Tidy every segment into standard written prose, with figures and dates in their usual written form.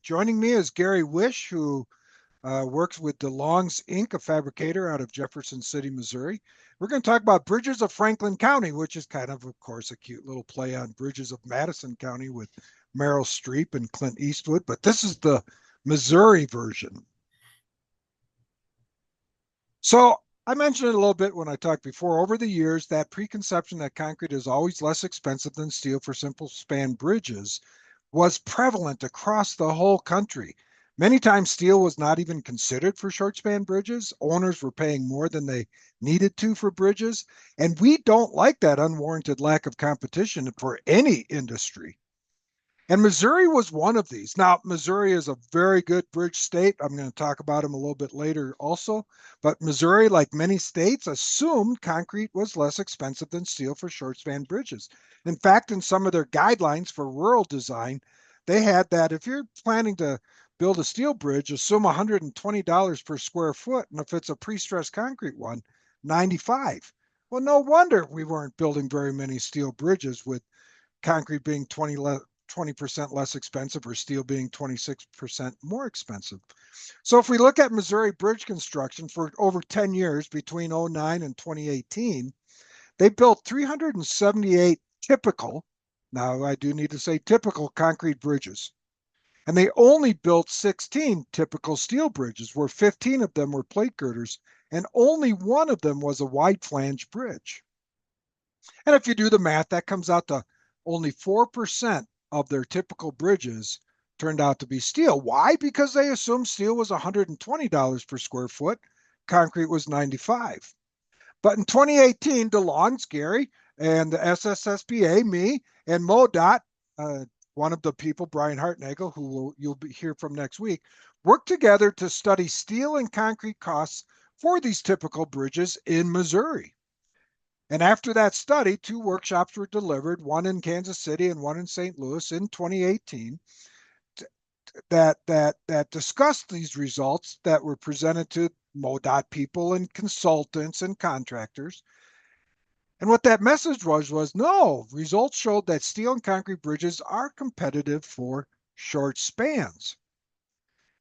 Joining me is Gary Wish, who works with DeLong's Inc., a fabricator out of Jefferson City, Missouri. We're going to talk about Bridges of Franklin County, which is of course, a cute little play on Bridges of Madison County with Meryl Streep and Clint Eastwood, but this is the Missouri version. So I mentioned it a little bit when I talked before. Over the years, that preconception that concrete is always less expensive than steel for simple span bridges was prevalent across the whole country. Many times, steel was not even considered for short span bridges. Owners were paying more than they needed to for bridges. And we don't like that unwarranted lack of competition for any industry. And Missouri was one of these. Now, Missouri is a very good bridge state. I'm going to talk about them a little bit later also. But Missouri, like many states, assumed concrete was less expensive than steel for short span bridges. In fact, in some of their guidelines for rural design, they had that if you're planning to build a steel bridge, assume $120 per square foot. And if it's a pre-stressed concrete one, 95. Well, no wonder we weren't building very many steel bridges with concrete being 20% less expensive or steel being 26% more expensive. So if we look at Missouri bridge construction for over 10 years between 09 and 2018, they built 378 typical, now I do need to say typical concrete bridges. And they only built 16 typical steel bridges, where 15 of them were plate girders, and only one of them was a wide flange bridge. And if you do the math, that comes out to only 4% of their typical bridges turned out to be steel. Why? Because they assumed steel was $120 per square foot, concrete was 95. But in 2018, DeLong's, Gary, and the SSSBA, me, and MoDOT, one of the people, Brian Hartnagel, who you'll hear from next week, worked together to study steel and concrete costs for these typical bridges in Missouri. And after that study, 2 workshops were delivered, one in Kansas City and one in St. Louis in 2018, that discussed these results that were presented to MoDOT people and consultants and contractors. And what that message was no, results showed that steel and concrete bridges are competitive for short spans.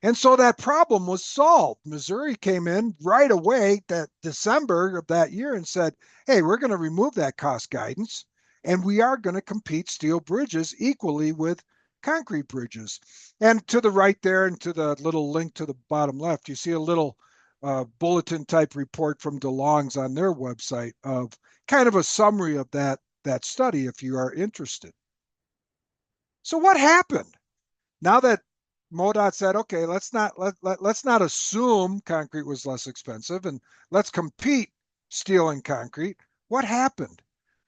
And so that problem was solved. Missouri came in right away that December of that year and said, hey, we're going to remove that cost guidance and we are going to compete steel bridges equally with concrete bridges. And to the right there and to the little link to the bottom left, you see a little bulletin type report from DeLong's on their website of kind of a summary of that study if you are interested. So what happened? Now that MoDOT said, okay, let's not assume concrete was less expensive and let's compete steel and concrete. What happened?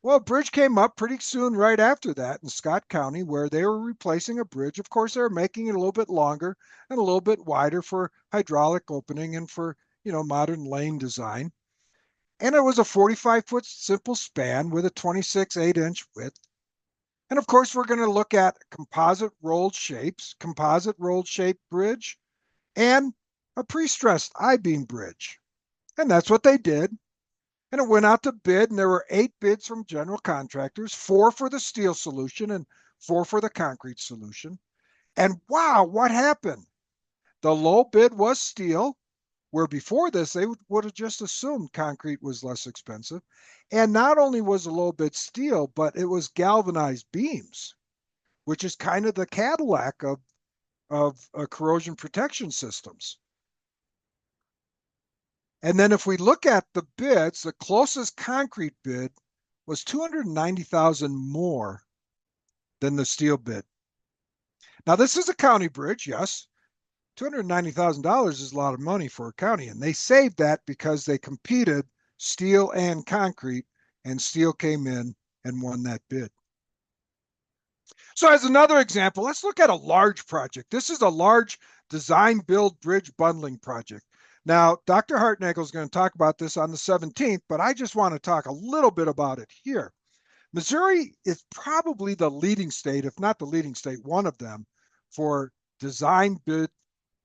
Well, a bridge came up pretty soon right after that in Scott County where they were replacing a bridge. Of course, they were making it a little bit longer and a little bit wider for hydraulic opening and for, modern lane design. And it was a 45-foot simple span with a 26 8-inch width. And of course, we're going to look at composite rolled shape bridge, and a pre-stressed I-beam bridge. And that's what they did. And it went out to bid, and there were 8 bids from general contractors, 4 for the steel solution and 4 for the concrete solution. And wow, what happened? The low bid was steel, where before this, they would have just assumed concrete was less expensive. And not only was the low bid steel, but it was galvanized beams, which is kind of the Cadillac of corrosion protection systems. And then if we look at the bids, the closest concrete bid was $290,000 more than the steel bid. Now, this is a county bridge, yes. $290,000 is a lot of money for a county, and they saved that because they competed steel and concrete, and steel came in and won that bid. So as another example, let's look at a large project. This is a large design build bridge bundling project. Now, Dr. Hartnagel is going to talk about this on the 17th, but I just want to talk a little bit about it here. Missouri is probably the leading state, if not the leading state, one of them, for design bid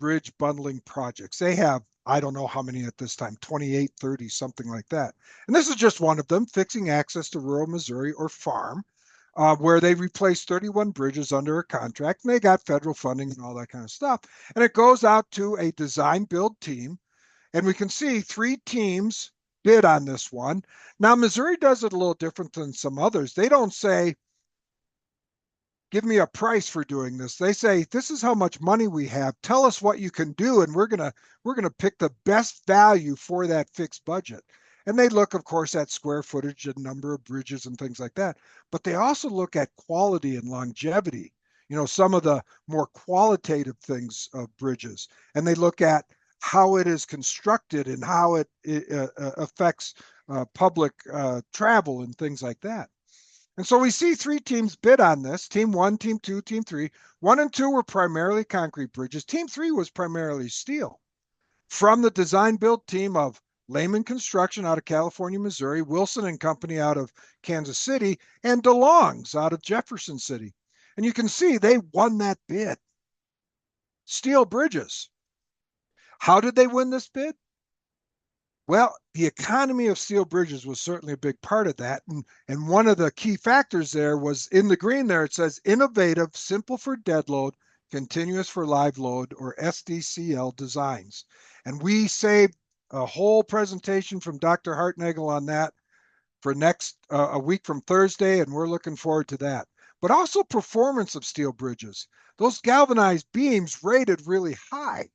bridge bundling projects. They have, I don't know how many at this time, 28, 30, something like that. And this is just one of them, fixing access to rural Missouri or farm where they replaced 31 bridges under a contract, and they got federal funding and all that kind of stuff. And it goes out to a design build team, and we can see 3 teams bid on this one. Now, Missouri does it a little different than some others. They don't say, give me a price for doing this. They say, this is how much money we have. Tell us what you can do, and we're gonna pick the best value for that fixed budget. And they look, of course, at square footage and number of bridges and things like that. But they also look at quality and longevity. Some of the more qualitative things of bridges, and they look at how it is constructed and how it affects public travel and things like that. And so we see 3 teams bid on this: Team 1, Team 2, Team 3. 1 and 2 were primarily concrete bridges. Team 3 was primarily steel. From the design build team of Lehman Construction out of California, Missouri, Wilson and Company out of Kansas City, and DeLong's out of Jefferson City. And you can see they won that bid. Steel bridges. How did they win this bid? Well, the economy of steel bridges was certainly a big part of that. And one of the key factors there was in the green there, it says innovative, simple for dead load, continuous for live load, or SDCL designs. And we saved a whole presentation from Dr. Hartnagel on that for next a week from Thursday, and we're looking forward to that. But also performance of steel bridges. Those galvanized beams rated really high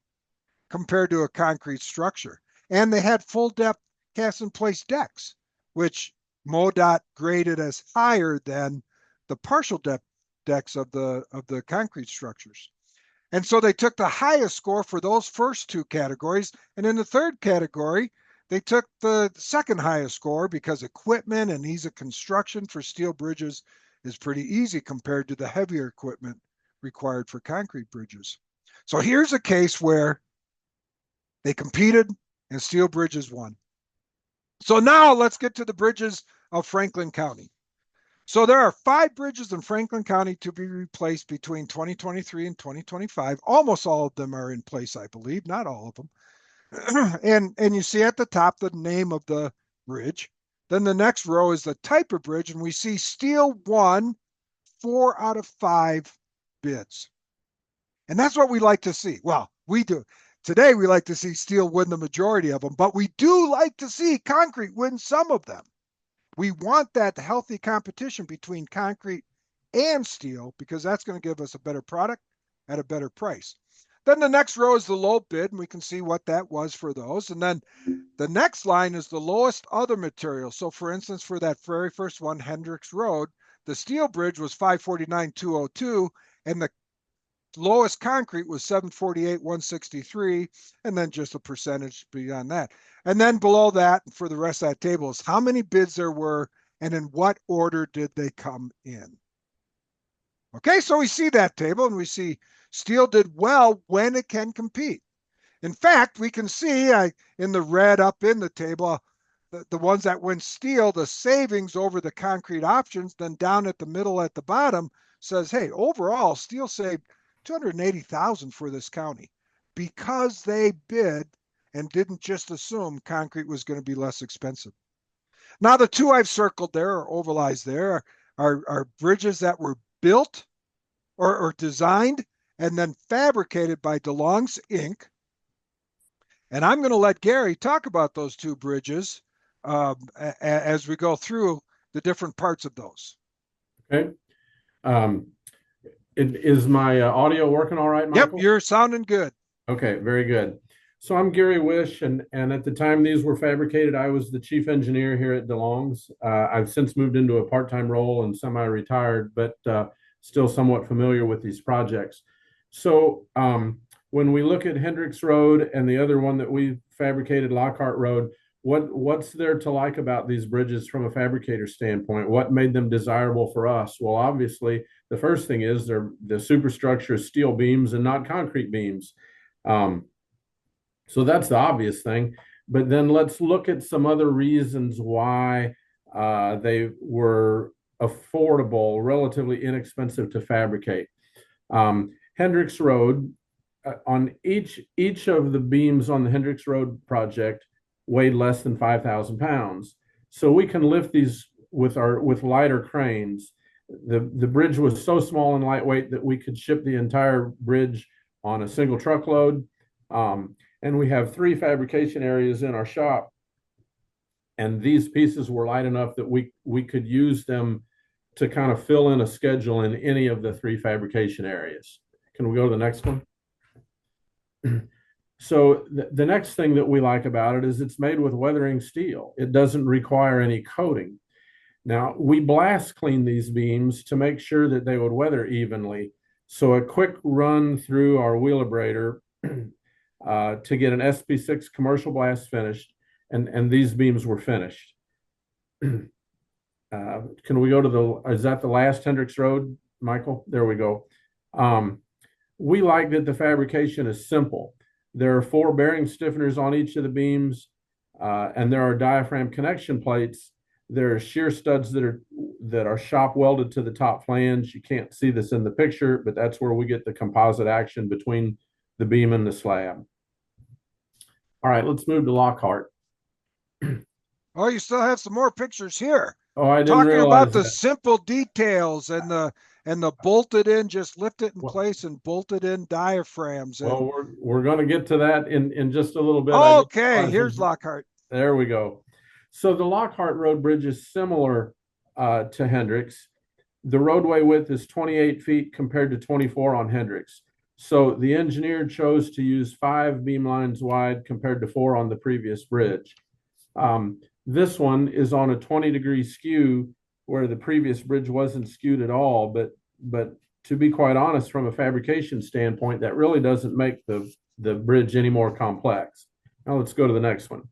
compared to a concrete structure. And they had full depth cast in place decks, which MoDOT graded as higher than the partial depth decks of the concrete structures. And so they took the highest score for those first 2 categories. And in the third category, they took the second highest score because equipment and ease of construction for steel bridges is pretty easy compared to the heavier equipment required for concrete bridges. So here's a case where they competed and steel bridges won. So now let's get to the bridges of Franklin County. So there are 5 bridges in Franklin County to be replaced between 2023 and 2025. Almost all of them are in place, I believe, not all of them. and you see at the top the name of the bridge. Then the next row is the type of bridge, and we see steel won 4 out of 5 bids. And that's what we like to see. Well, we do. Today, we like to see steel win the majority of them, but we do like to see concrete win some of them. We want that healthy competition between concrete and steel because that's going to give us a better product at a better price. Then the next row is the low bid, and we can see what that was for those. And then the next line is the lowest other material. So for instance, for that very first one, Hendricks Road, the steel bridge was $549,202, and the lowest concrete was $748,163, and then just a percentage beyond that. And then below that, for the rest of that table, is how many bids there were and in what order did they come in. Okay, so we see that table and we see steel did well when it can compete. In fact, we can see in the red up in the table, the ones that went steel, the savings over the concrete options. Then down at the middle at the bottom says, hey, overall, steel saved $280,000 for this county because they bid and didn't just assume concrete was going to be less expensive. Now, the 2 I've circled there or overlies there are bridges that were built or designed and then fabricated by DeLong's Inc. And I'm going to let Gary talk about those 2 bridges as we go through the different parts of those. Okay. Is my audio working all right, Michael? Yep, you're sounding good. Okay, very good. So I'm Gary Wish, and at the time these were fabricated, I was the chief engineer here at DeLong's. I've since moved into a part-time role and semi-retired, but still somewhat familiar with these projects. So when we look at Hendricks Road and the other one that we fabricated, Lockhart Road, what's there to like about these bridges from a fabricator standpoint? What made them desirable for us? Well, obviously, the first thing is the superstructure is steel beams and not concrete beams. So that's the obvious thing. But then let's look at some other reasons why they were affordable, relatively inexpensive to fabricate. Hendricks Road, on each of the beams on the Hendricks Road project weighed less than 5,000 pounds. So we can lift these with lighter cranes. The bridge was so small and lightweight that we could ship the entire bridge on a single truckload. And we have 3 fabrication areas in our shop, and these pieces were light enough that we could use them to kind of fill in a schedule in any of the 3 fabrication areas. Can we go to the next one? So the next thing that we like about it is it's made with weathering steel. It doesn't require any coating. Now, we blast clean these beams to make sure that they would weather evenly. So a quick run through our wheelabrator to get an SP6 commercial blast finished, and these beams were finished. Can we go to is that the last Hendricks Road, Michael? There we go. We like that the fabrication is simple. There are 4 bearing stiffeners on each of the beams, and there are diaphragm connection plates. There are shear studs that are shop welded to the top flange. You can't see this in the picture, but that's where we get the composite action between the beam and the slab. All right, let's move to Lockhart. Oh, you still have some more pictures here. Oh, I didn't Talking realize about the that. simple details and the bolted in, just lift it in place and bolted in diaphragms. And Well, we're going to get to that in just a little bit. I didn't okay, realize here's Lockhart. there we go. So the Lockhart Road Bridge is similar to Hendricks. The roadway width is 28 feet compared to 24 on Hendricks. So the engineer chose to use 5 beam lines wide compared to 4 on the previous bridge. This one is on a 20-degree skew where the previous bridge wasn't skewed at all. But to be quite honest, from a fabrication standpoint, that really doesn't make the bridge any more complex. Now let's go to the next one.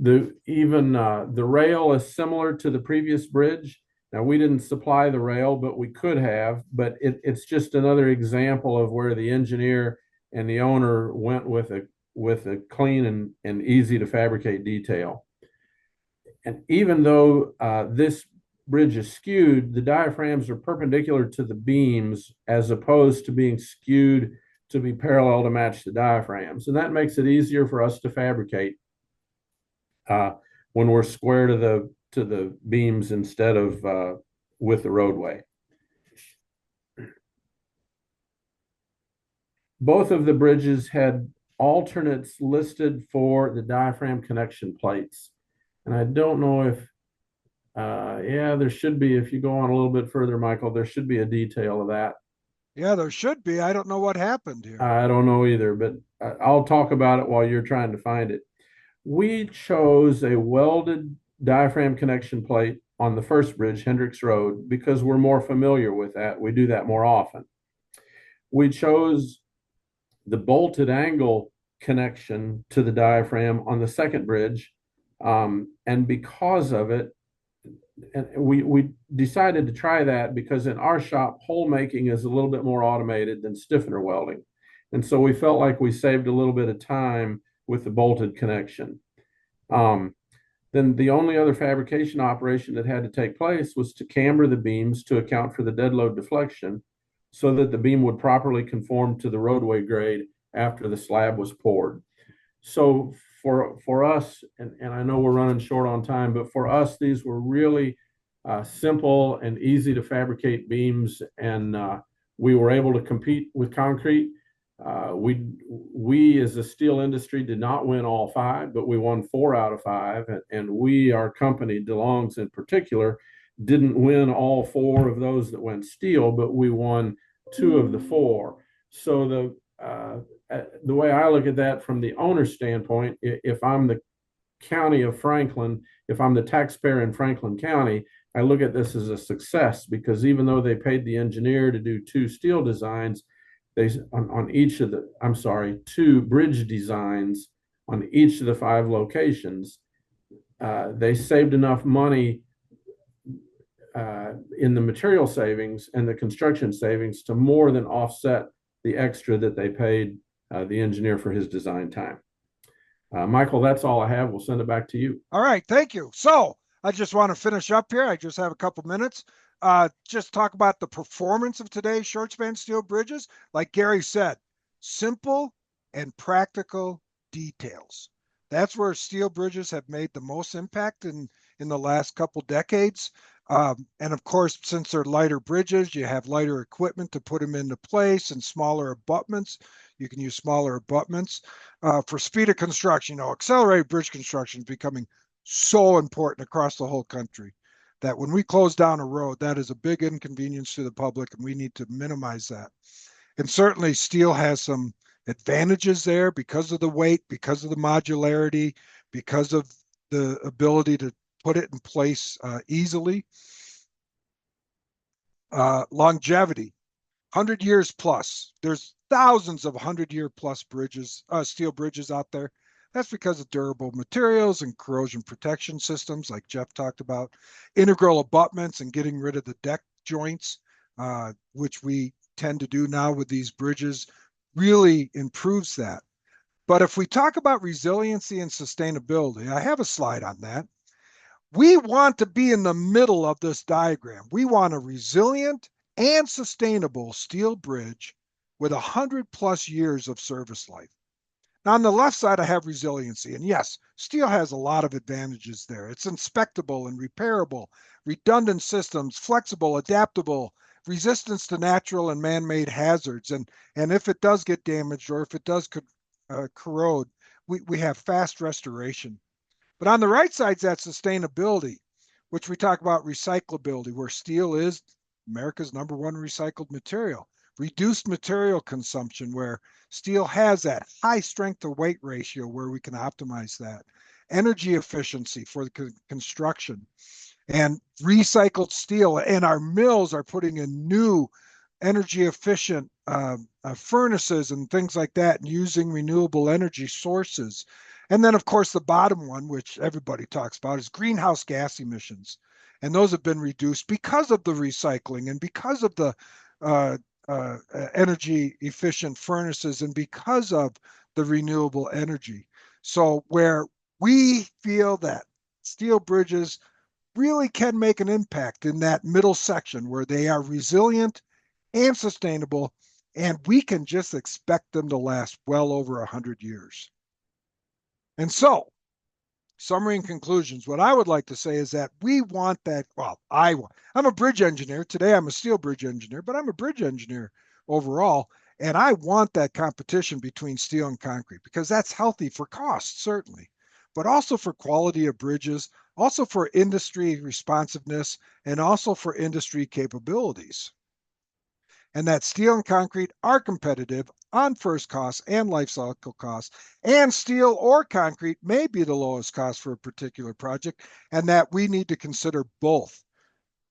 The rail is similar to the previous bridge. Now, we didn't supply the rail, but we could have. But it's just another example of where the engineer and the owner went with a clean and easy to fabricate detail. And even though this bridge is skewed, the diaphragms are perpendicular to the beams as opposed to being skewed to be parallel to match the diaphragms. And that makes it easier for us to fabricate when we're square to the beams instead of with the roadway. Both of the bridges had alternates listed for the diaphragm connection plates. And I don't know if, yeah, there should be, if you go on a little bit further, Michael, there should be a detail of that. Yeah, there should be. I don't know what happened here. I don't know either, but I'll talk about it while you're trying to find it. We chose a welded diaphragm connection plate on the first bridge, Hendricks Road, because we're more familiar with that. We do that more often. We chose the bolted angle connection to the diaphragm on the second bridge. And because of it, and we decided to try that because in our shop, hole making is a little bit more automated than stiffener welding. And so we felt like we saved a little bit of time with the bolted connection. Then the only other fabrication operation that had to take place was to camber the beams to account for the dead load deflection so that the beam would properly conform to the roadway grade after the slab was poured. So for us, and I know we're running short on time, but for us, these were really simple and easy to fabricate beams, and we were able to compete with concrete. We as a steel industry did not win all 5, but we won 4 out of 5, and we, our company, DeLong's in particular, didn't win all 4 of those that went steel, but we won 2 of the 4. So the way I look at that from the owner's standpoint, if I'm the county of Franklin, if I'm the taxpayer in Franklin County, I look at this as a success because even though they paid the engineer to do 2 steel designs, they on each of the, I'm sorry, 2 bridge designs on each of the 5 locations, they saved enough money in the material savings and the construction savings to more than offset the extra that they paid the engineer for his design time. Michael, that's all I have. We'll send it back to you. All right, thank you. So I just want to finish up here. I just have a couple minutes. Just talk about the performance of today's short span steel bridges. Like Gary said, simple and practical details. That's where steel bridges have made the most impact in the last couple decades. And of course, since they're lighter bridges, you have lighter equipment to put them into place and smaller abutments. You can use smaller abutments. For speed of construction, accelerated bridge construction is becoming so important across the whole country that when we close down a road, that is a big inconvenience to the public, and we need to minimize that. And certainly steel has some advantages there because of the weight, because of the modularity, because of the ability to put it in place easily. Longevity, 100 years plus. There's thousands of 100-year plus bridges, steel bridges out there. That's because of durable materials and corrosion protection systems, like Jeff talked about, integral abutments and getting rid of the deck joints, which we tend to do now with these bridges, really improves that. But if we talk about resiliency and sustainability, I have a slide on that. We want to be in the middle of this diagram. We want a resilient and sustainable steel bridge with 100+ years of service life. Now, on the left side, I have resiliency. And yes, steel has a lot of advantages there. It's inspectable and repairable, redundant systems, flexible, adaptable, resistance to natural and man-made hazards. And if it does get damaged or if it does corrode, we have fast restoration. But on the right side is that sustainability, which we talk about recyclability, where steel is America's #1 recycled material. Reduced material consumption, where steel has that high strength to weight ratio where we can optimize that. Energy efficiency for the construction, and recycled steel. And our mills are putting in new energy efficient furnaces and things like that, and using renewable energy sources. And then, of course, the bottom one, which everybody talks about, is greenhouse gas emissions. And those have been reduced because of the recycling and because of the uh, energy efficient furnaces and because of the renewable energy. So where we feel that steel bridges really can make an impact in that middle section where they are resilient and sustainable, and we can just expect them to last well over 100 years. And so, summary and conclusions, what I would like to say is that we want that. Well, I'm a bridge engineer. Today I'm a steel bridge engineer, but I'm a bridge engineer overall. And I want that competition between steel and concrete because that's healthy for cost, certainly, but also for quality of bridges, also for industry responsiveness, and also for industry capabilities. And that steel and concrete are competitive on first costs and life cycle costs, and steel or concrete may be the lowest cost for a particular project, and that we need to consider both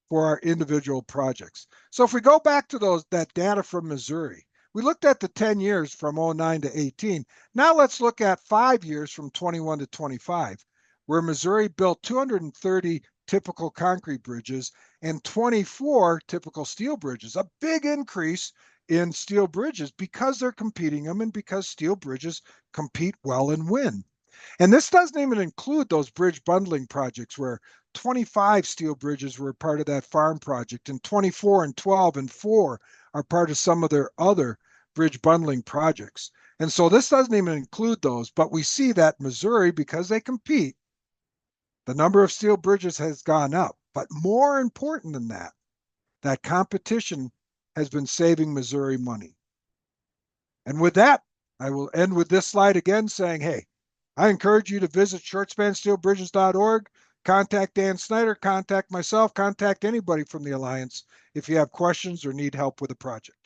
for our individual projects. So if we go back to that data from Missouri, we looked at the 10 years from 09 to 18. Now let's look at 5 years from 21 to 25, where Missouri built 230 typical concrete bridges and 24 typical steel bridges, a big increase in steel bridges because they're competing them and because steel bridges compete well and win. And this doesn't even include those bridge bundling projects where 25 steel bridges were part of that farm project, and 24 and 12 and 4 are part of some of their other bridge bundling projects. And so this doesn't even include those, but we see that Missouri, because they compete, the number of steel bridges has gone up. But more important than that, that competition has been saving Missouri money. And with that, I will end with this slide again saying, hey, I encourage you to visit shortspansteelbridges.org, contact Dan Snyder, contact myself, contact anybody from the Alliance if you have questions or need help with a project.